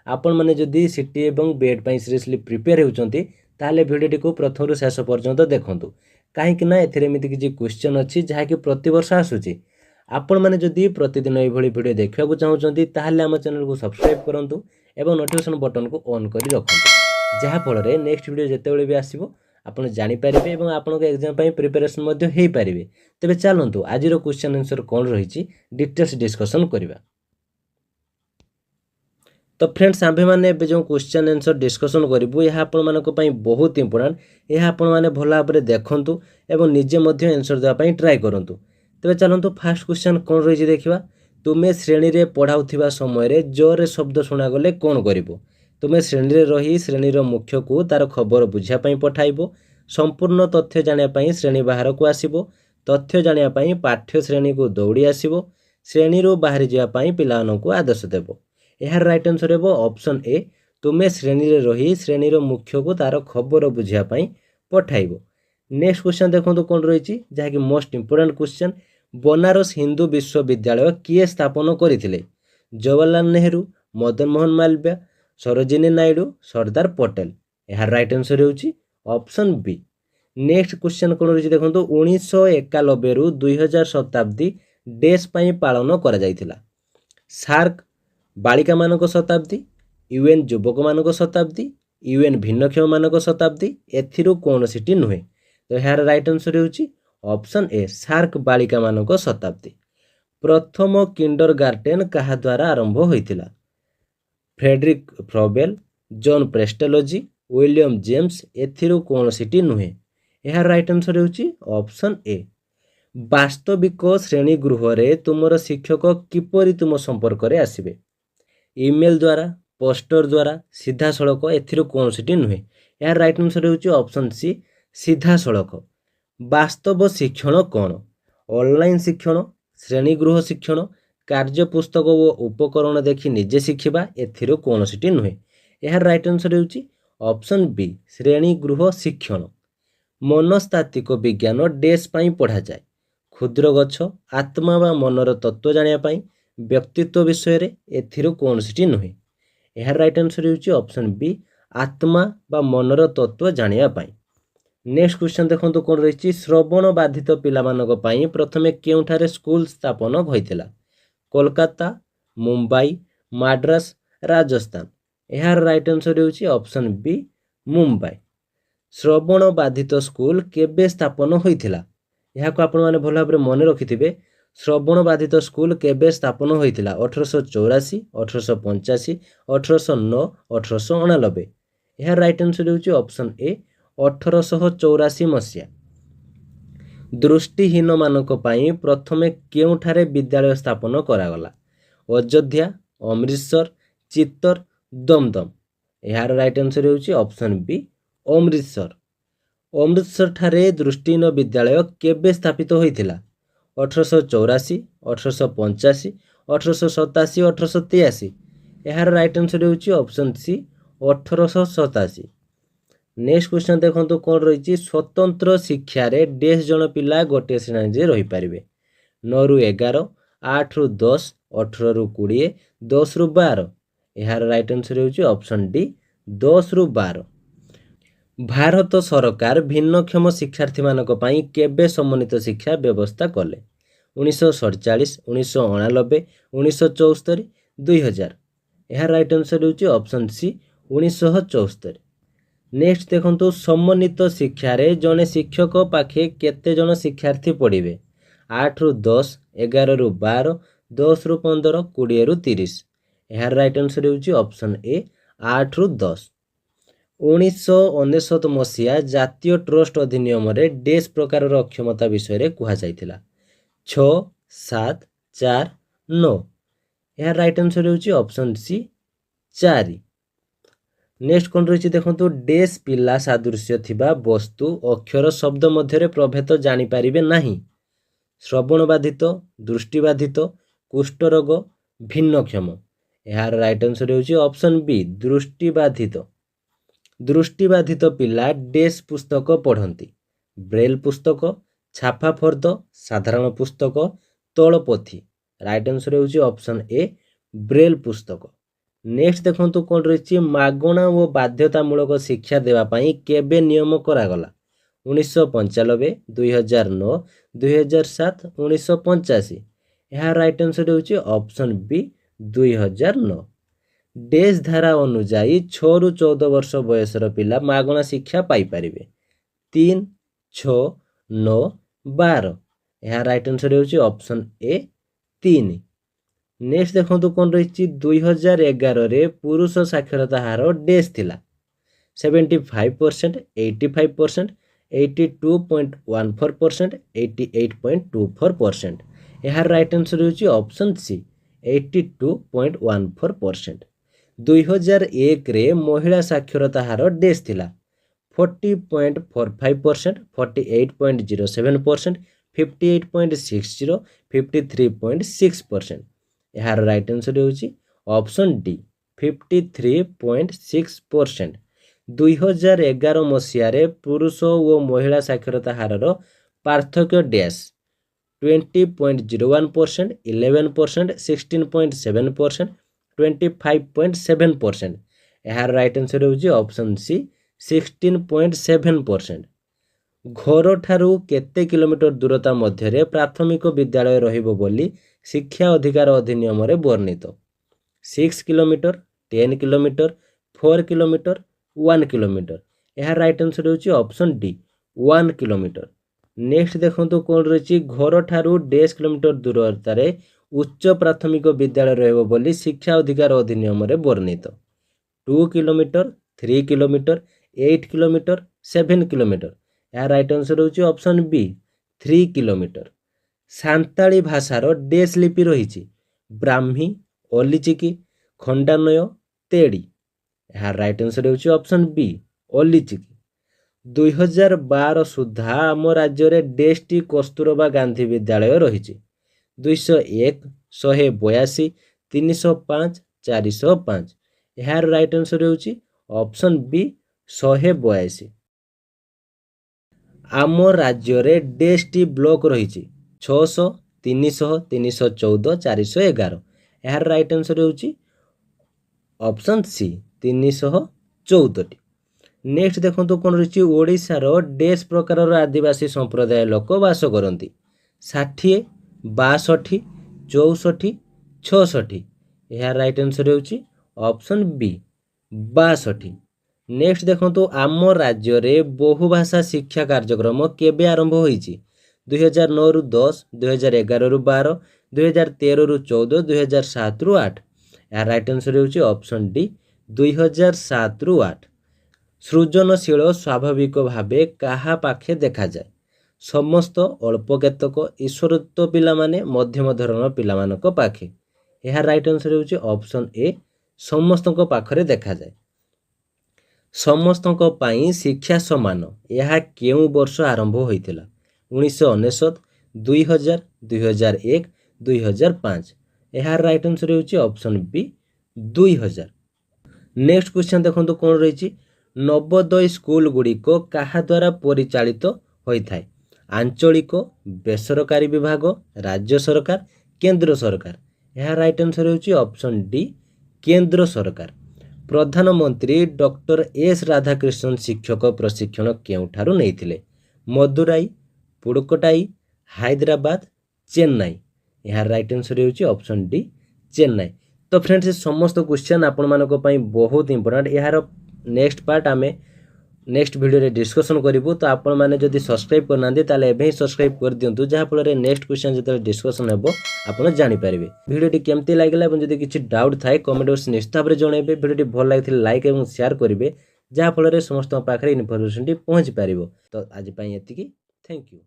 आपण मैंने जदि सीटी एवं बीएड ପାଇଁ सीरियसली प्रिपेयर होउचंती ताले भिडियो को प्रथम शेष पर्यंत देखंतु कहीं एथिरे एमिति किछि क्वेश्चन अछि जहा कि प्रति वर्ष आसुची आपण मैंने जदि प्रतिदिन एई भली भिडियो देखिବାକୁ चाहउचंती ताले हम चैनल को सब्सक्राइब करंतु एवं नोटिफिकेशन बटन को ऑन करी रखंतु जहा फल रे नेक्स्ट वीडियो जेतेबेले भी आसीबो आपण जानि पारिबे एवं आपनको एग्जाम ପାଇଁ प्रिपरेशन मध्ये हेई पारिबे। तबे चलंतु आजिरो क्वेश्चन आंसर कोन रहिछि डिटेल्स डिस्कशन करिबा। तो फ्रेंड्स आम्भे माने जो क्वेश्चन आंसर डिस्कशन करिबु यह आपण मानको पई बहुत इंपोर्टेंट यह आपण माने भला भाबरे देखंतु एवं निजे मध्ये आंसर देबा पई ट्राई करंतु। तबे चलंतु फर्स्ट क्वेश्चन कोन रहिछि देखिबा। तुमे श्रेणी रे पढाउथिबा समय रे जोर शब्द सुना गले कोन करिवो। तुमे श्रेणी रे रही श्रेणीर मुख्य को तार खबर बुझिया पई पठाइबो। संपूर्ण तथ्य जानिया पई श्रेणी बाहर को आसीबो। तथ्य जानिया पई पाठ्य श्रेणी को दौड़ी आसीबो। श्रेणी रो बाहर जिया पई पिलानो को आदेश देबो। यार राइट आंसर हेबो ऑप्शन ए तुमे श्रेणी रे रही श्रेणीर मुख्य को तार खबर बुझिया पई पठाइबो। नेक्स्ट क्वेश्चन देखंतु कोन रहिछि जहा कि most important question Banaras Hindu विश्वविद्यालय किए स्थापन करथिले। जवाहरलाल नेहरू, मदन मोहन मालवीय, सरोजिनी नायडू, सरदार पटेल। यार राइट आंसर हेउछि ऑप्शन बी। नेक्स्ट क्वेश्चन कोन रहिछि देखंतु 1991 रु 2000 शताब्दी डेस पई पालन करा जायतिला। सार्क बालिका मानक शताब्दी, यूएन युवक मानक शताब्दी, यूएन भिन्नक्षम मानक शताब्दी एथिरु कोनोसिटी नुहे। तो यार राइट आंसर हेउछि ऑप्शन ए सार्क बालिका मानक शताब्दी। प्रथम किंडरगार्टेन कहा द्वारा आरंभ होइतिला। Friedrich Froebel, John Pestalozzi, William James एथिरु कोनोसिटी नुहे। यार राइट आंसर हेउछि ऑप्शन ए। वास्तविक श्रेणी गृह रे तुमर शिक्षक किपरि तुम संपर्क रे आसीबे। ईमेल द्वारा, पोस्टर द्वारा, सीधा सड़क एथिरु कोनोसिटी नुहे। यार राइट आंसर हेउछि ऑप्शन सी सीधा सड़क। वास्तव शिक्षण कौन? ऑनलाइन शिक्षण, श्रेणी गृह शिक्षण, कार्य पुस्तक और उपकरण देखि निजे शिखिबा एथिरु कोनोसिटी नुहे। यार राइट आंसर हेउछि ऑप्शन बी श्रेणी गृह शिक्षण। मनस्तात्विक विज्ञान डेस पई पढ़ा जाए। क्षुद्र गछ, आत्मा बा मनर तत्व जानिया पई, व्यक्तित्व विषय रे एथिरु कोनोसिटी नुहे। यार राइट आंसर हेउछि ऑप्शन बी आत्मा बा मनर तत्व जानिया पई। नेक्स्ट क्वेश्चन देखंतु कोन रहिछि श्रवण बाधित पिला मानक पई प्रथमे केउठारे स्कूल स्थापन होइतिला। कोलकाता, मुंबई, माद्रास, राजस्थान। यार राइट आंसर हेउछि ऑप्शन बी मुंबई। श्रवण बाधित स्कूल केबे स्थापन होइतिला यहा को आपण माने भला भाबरे मने रखिथिबे। श्रवण बाधित स्कूल केबे स्थापन होइतिला 1884, 1885, 1809, 1889। यार राइट आंसर हेउछि ऑप्शन ए 1884 मसिया। दृष्टिहीन मानक पई प्रथमे केउठारे विद्यालय स्थापन करागला। अयोध्या, अमृतसर, चित्तर, दमदम। यार राइट आंसर हेउछि ऑप्शन बी अमृतसर। अमृतसर ठारे दृष्टिहीन विद्यालय केबे स्थापित होइतिला 1884, 1885, 1887, 1883। यार राइट आंसर हेउछि ऑप्शन सी 1887। नेक्स्ट क्वेश्चन देखंतु कोन रहिछि स्वतंत्र शिक्षा रे डेस जन पिला गोटे श्रेणी रे रहि पारिबे। 9 रु 11, 8 रु 10, 18 रु 20, 10 रु 12। यार राइट आंसर हेउछि ऑप्शन डी 10 रु 12। भारत सरकार भिन्नक्षम शिक्षार्थी मानक पई केबे समन्वित शिक्षा व्यवस्था कले। 1947, 1989, 1974, 2000। यार राइट आंसर हेउछि ऑप्शन सी 1974। नेक्स्ट देखंतु समन्वित शिक्षा रे जने शिक्षक पाखे केते जन शिक्षार्थी पढ़िबे। 8 रु 10, 11 रु 12, 10 रु 15, 20 रु 30। यार राइट आंसर हेउछि ऑप्शन ए 8 रु 10। 1999 मसिया जातीय ट्रस्ट अधिनियम रे डेस प्रकार अक्षमता विषय रे कुहा जायतिला। 6, 7, 4, 9। यार राइट आंसर हेउछि ऑप्शन सी 4। नेक्स्ट कोन रहिछि देखंतु डेस पिला सादृश्य थिबा वस्तु अक्षर शब्द मध्य रे प्रभेद जानि पारिबे नाही। श्रवण बाधित, दृष्टि बाधित, कुष्ठ रोग, भिन्नक्षम। यार राइट आंसर हेउछि ऑप्शन बी दृष्टि बाधित। दृष्टि बाधित पिला डेस पुस्तक पढ़ंती। ब्रेल पुस्तक, छापा फर्द, साधारण पुस्तक, तोलपोथी। राइट आंसर हेउछि ऑप्शन ए ब्रेल पुस्तक। नेक्स्ट देखंतु कोन रहिछि मागणा ओ बाध्यतामूलक शिक्षा देवा पई केबे नियम करागला 1995 2009 2007 1985 यहाँ राइट आंसर होछि ऑप्शन बी 2009 डेज धारा अनुଯାयी 6 रु 14 वर्ष बयसर पिला मागणा शिक्षा पाई परिबे 3 6 9 12 यहाँ राइट आंसर होछि ऑप्शन ए 3 नेक्स्ट देखंतु कोन रहिछि 2011 रे पुरुष साक्षरता हार डेज थिला 75% 85% 82.14% 88.24% यहाँ राइट आंसर होछि ऑप्शन सी 82.14% 2001 रे महिला साक्षरता हार डेज थिला 40.45% 48.07% 58.60 53.6% यार राइट आंसर होछि ऑप्शन डी 53.6% 2011 मसीहा रे पुरुष और महिला साक्षरता हारर पार्थक्य डैश 20.01% 11% 16.7% 25.7% यार राइट आंसर होछि ऑप्शन सी 16.7% घर ठारू केते किलोमीटर दूरता मध्य प्राथमिक विद्यालय रहिबो बोली शिक्षा अधिकार अधिनियम रे वर्णित 6 किलोमीटर 10 किलोमीटर 4 किलोमीटर 1 किलोमीटर यह राइट आंसर होछि ऑप्शन डी 1 किलोमीटर नेक्स्ट देखंतु कोन रहिछि घर ठारू 10 किलोमीटर दूरता रे उच्च प्राथमिक विद्यालय रहिबो बोली शिक्षा अधिकार अधिनियम रे वर्णित 2 किलोमीटर 3 किलोमीटर 8 किलोमीटर 7 किलोमीटर यह राइट आंसर होछि ऑप्शन बी 3 किलोमीटर सांताली भाषार डेस लिपि रही ब्राह्मी ओलिचिकी खंडानय तेड़ी यार राइट आंसर होछि ऑप्शन बी ओलिचिकी 2012 सुधा आम राज्य रे डेसटी कस्तूरबा गांधी विद्यालय रही 201 182 305 405 यार राइट आंसर होछि ऑप्शन बी 182 आम राज्य रे डेसटी ब्लॉक रही 600 300 314 411 यार राइट आंसर होछि ऑप्शन सी 314 नेक्स्ट देखंतु कोन रही ओडिशा रो डेस प्रकार आदिवासी संप्रदाय लोक वास करती 60 62 64 66 यार राइट आंसर होछि ऑप्शन बी 62 नेक्स्ट देखंतु आम राज्य रे बहुभाषा शिक्षा कार्यक्रम केबे आरंभ होईछि 2009 रु 10 2011 रु 12 2013 रु 14 2007 रु 8 यार राइट आंसर होछि ऑप्शन डी 2007 रु 8 सृजनशील स्वाभाविक भावे काहा पाखे देखा जाए समस्त अल्प केतक ईश्वरत्व पिला माने मध्यम धरण पिला मानक पाखे यह राइट आंसर होछि ऑप्शन ए समस्तक पाखरे देखा जाए समस्तक पाई शिक्षा समान यह केउ वर्ष आरंभ होइतिला 1999 2000 2001 2005 यह राइट आंसर होछि ऑप्शन बी 2000 नेक्स्ट क्वेश्चन देखंतु कोन रहिछि नवोदय स्कूल गुड़िक काहा द्वारा परिचालित होइथाय आंचलिक बेसरकारी विभाग राज्य सरकार केंद्र सरकार यह राइट आंसर होछि ऑप्शन डी केंद्र सरकार प्रधानमंत्री डॉक्टर एस राधाकृष्णन शिक्षक प्रशिक्षण केउठारु नेइथिले मदुराई पुडुकोटाई हैदराबाद चेन्नई यह राइट आंसर होछि ऑप्शन डी चेन्नई तो फ्रेंड्स समस्त क्वेश्चन आपण मानक पई बहुत इंपोर्टेंट यार नेक्स्ट पार्ट आमे नेक्स्ट वीडियो रे डिस्कशन करिवु तो आपण माने जदी सब्सक्राइब करना दे ताले एबे सब्सक्राइब कर दियंतु जहा फल रे नेक्स्ट क्वेश्चन जते डिस्कशन हेबो आपण जानि परिबे वीडियो टी केमती लागला एवं जदी किछि डाउट थाए कमेंट बॉक्स निश्चित भाबरे जणेबे वीडियो टी भल लागिथिले लाइक एवं शेयर करिवे जहा फल रे समस्त पाखरे इन्फॉर्मेशन टी पहुंच परिबो तो आज पई एतिकी थैंक यू।